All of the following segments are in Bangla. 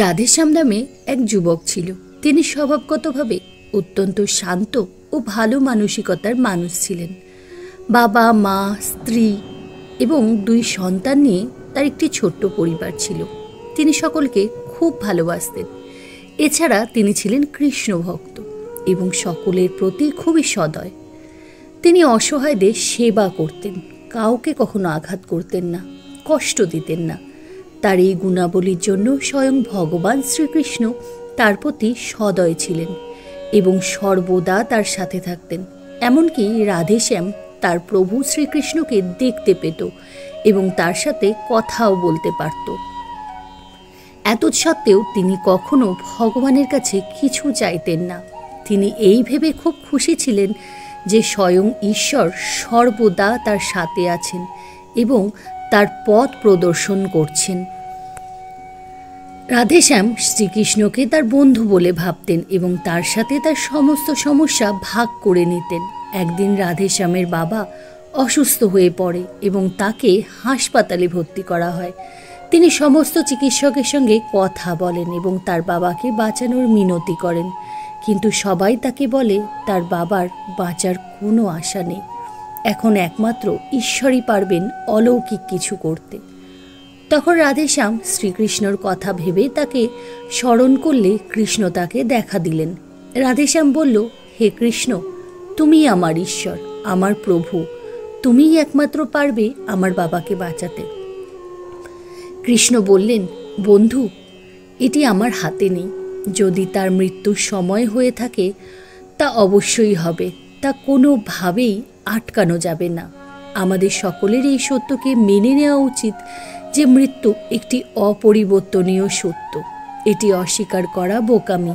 রাধেশ্যাম নামে এক যুবক ছিল। তিনি স্বভাবগতভাবে অত্যন্ত শান্ত ও ভালো মানসিকতার মানুষ ছিলেন। বাবা, মা, স্ত্রী এবং 2 সন্তান নিয়ে তার একটি ছোট্ট পরিবার ছিল। তিনি সকলকে খুব ভালোবাসতেন। এছাড়া তিনি ছিলেন কৃষ্ণ ভক্ত এবং সকলের প্রতি খুবই সদয়। তিনি অসহায়দের সেবা করতেন, কাউকে কখনো আঘাত করতেন না, কষ্ট দিতেন না। তার এই গুণাবলীর জন্য স্বয়ং ভগবান শ্রীকৃষ্ণ তার প্রতি সদয় ছিলেন এবং সর্বদা তার সাথে থাকতেন। এমনকি রাধেশ্যাম তার প্রভু শ্রীকৃষ্ণকে দেখতে পেত এবং তার সাথে কথাও বলতে পারত। এত সত্ত্বেও তিনি কখনো ভগবানের কাছে কিছু চাইতেন না। তিনি এই ভেবে খুব খুশি ছিলেন যে স্বয়ং ঈশ্বর সর্বদা তার সাথে আছেন এবং তার পথ প্রদর্শন করছেন। রাধেশ্যাম শ্রীকৃষ্ণকে তার বন্ধু বলে ভাবতেন এবং তার সাথে তার সমস্ত সমস্যা ভাগ করে নিতেন। একদিন রাধেশ্যামের বাবা অসুস্থ হয়ে পড়ে এবং তাকে হাসপাতালে ভর্তি করা হয়। তিনি সমস্ত চিকিৎসকের সঙ্গে কথা বলেন এবং তার বাবাকে বাঁচানোর মিনতি করেন, কিন্তু সবাই তাকে বলে তার বাবার বাঁচার কোনো আশা নেই। এখন একমাত্র ঈশ্বরই পারবেন অলৌকিক কিছু করতে। তখন রাধেশ্যাম শ্রীকৃষ্ণর কথা ভেবে তাকে স্মরণ করলে কৃষ্ণ তাকে দেখা দিলেন। রাধেশ্যাম বলল, হে কৃষ্ণ, তুমিই আমার ঈশ্বর, আমার প্রভু, তুমিই একমাত্র পারবে আমার বাবাকে বাঁচাতে। কৃষ্ণ বললেন, বন্ধু, এটি আমার হাতে নেই। যদি তার মৃত্যুর সময় হয়ে থাকে তা অবশ্যই হবে, তা কোনোভাবেই আটকানো যাবে না। আমাদের সকলের এই সত্যকে মেনে নেওয়া উচিত যে মৃত্যু একটি অপরিবর্তনীয় সত্য। এটি অস্বীকার করা বোকামি।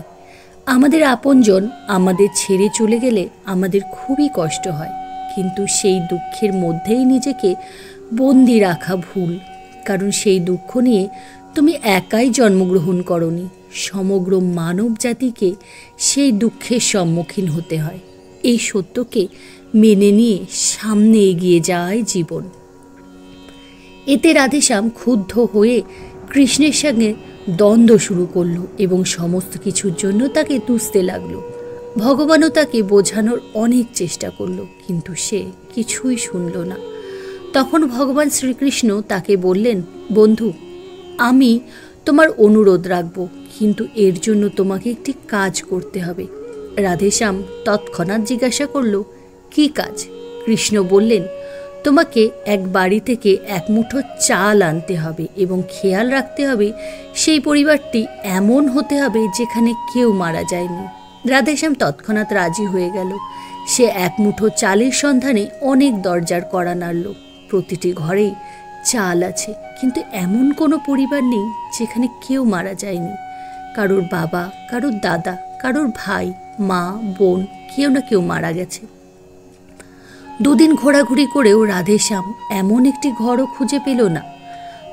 আমাদের আপনজন আমাদের ছেড়ে চলে গেলে আমাদের খুবই কষ্ট হয়, কিন্তু সেই দুঃখের মধ্যেই নিজেকে বন্দি রাখা ভুল। কারণ সেই দুঃখ নিয়ে তুমি একাই জন্মগ্রহণ করনি, সমগ্র মানব জাতিকে সেই দুঃখের সম্মুখীন হতে হয়। এই সত্যকে মেনে নিয়ে সামনে এগিয়ে যায় জীবন। এতে রাধেশ্যাম ক্ষুব্ধ হয়ে কৃষ্ণের সঙ্গে দ্বন্দ্ব শুরু করলো এবং সমস্ত কিছুর জন্য তাকে দুষতে লাগলো। ভগবানও তাকে বোঝানোর অনেক চেষ্টা করলো, কিন্তু সে কিছুই শুনল না। তখন ভগবান শ্রীকৃষ্ণ তাকে বললেন, বন্ধু, আমি তোমার অনুরোধ রাখব, কিন্তু এর জন্য তোমাকে একটি কাজ করতে হবে। রাধেশ্যাম তৎক্ষণাৎ জিজ্ঞাসা করল, কি কাজ? কৃষ্ণ বললেন, তোমাকে এক বাড়ি থেকে 1 মুঠো চাল আনতে হবে এবং খেয়াল রাখতে হবে সেই পরিবারটি এমন হতে হবে যেখানে কেউ মারা যায়নি। রাধেশ্যাম তৎক্ষণাৎ রাজি হয়ে গেল। সে 1 মুঠো চালের সন্ধানে অনেক দরজার কড়া নাড়ল। প্রতিটি ঘরেই চাল আছে, কিন্তু এমন কোনো পরিবার নেই যেখানে কেউ মারা যায়নি। কারোর বাবা, কারোর দাদা, কারোর ভাই, মা, বোন, কেউ না কেউ মারা গেছে। 2 দিন ঘোরাঘুরি করেও রাধেশ্যাম এমন একটি ঘরও খুঁজে পেল না।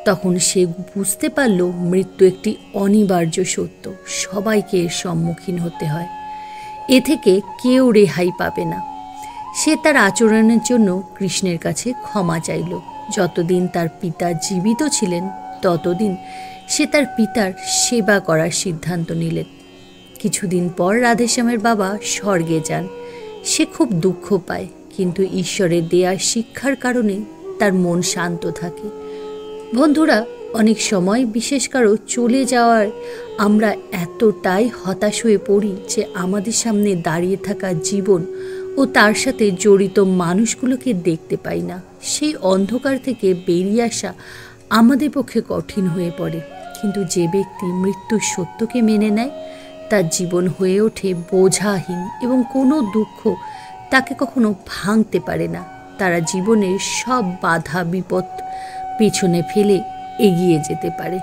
তখন সে বুঝতে পারল মৃত্যু একটি অনিবার্য সত্য, সবাইকে এর সম্মুখীন হতে হয়। এ থেকে কেউ রেহাই পাবে না। সে তার আচরণের জন্য কৃষ্ণের কাছে ক্ষমা চাইল। যতদিন তার পিতা জীবিত ছিলেন ততদিন সে তার পিতার সেবা করার সিদ্ধান্ত নিলেন। কিছুদিন পর রাধেশ্যামের বাবা স্বর্গে যান। সে খুব দুঃখ পায়, কিন্তু ঈশ্বরের দেয়া শিক্ষার কারণে তার মন শান্ত থাকে। বন্ধুরা, অনেক সময় বিশেষ কারো চলে যাওয়ার আমরা এতটাই হতাশ হয়ে পড়ি যে আমাদের সামনে দাঁড়িয়ে থাকা জীবন ও তার সাথে জড়িত মানুষগুলোকে দেখতে পাই না। সেই অন্ধকার থেকে বেরিয়ে আসা আমাদের পক্ষে কঠিন হয়ে পড়ে, কিন্তু যে ব্যক্তি মৃত্যুর সত্যকে মেনে নেয় তার জীবন হয়ে ওঠে বোঝাহীন এবং কোনো দুঃখ তাকে কখনো ভাঙতে পারে না। তারা জীবনের সব বাধা বিপদ পেছনে ফেলে এগিয়ে যেতে পারে।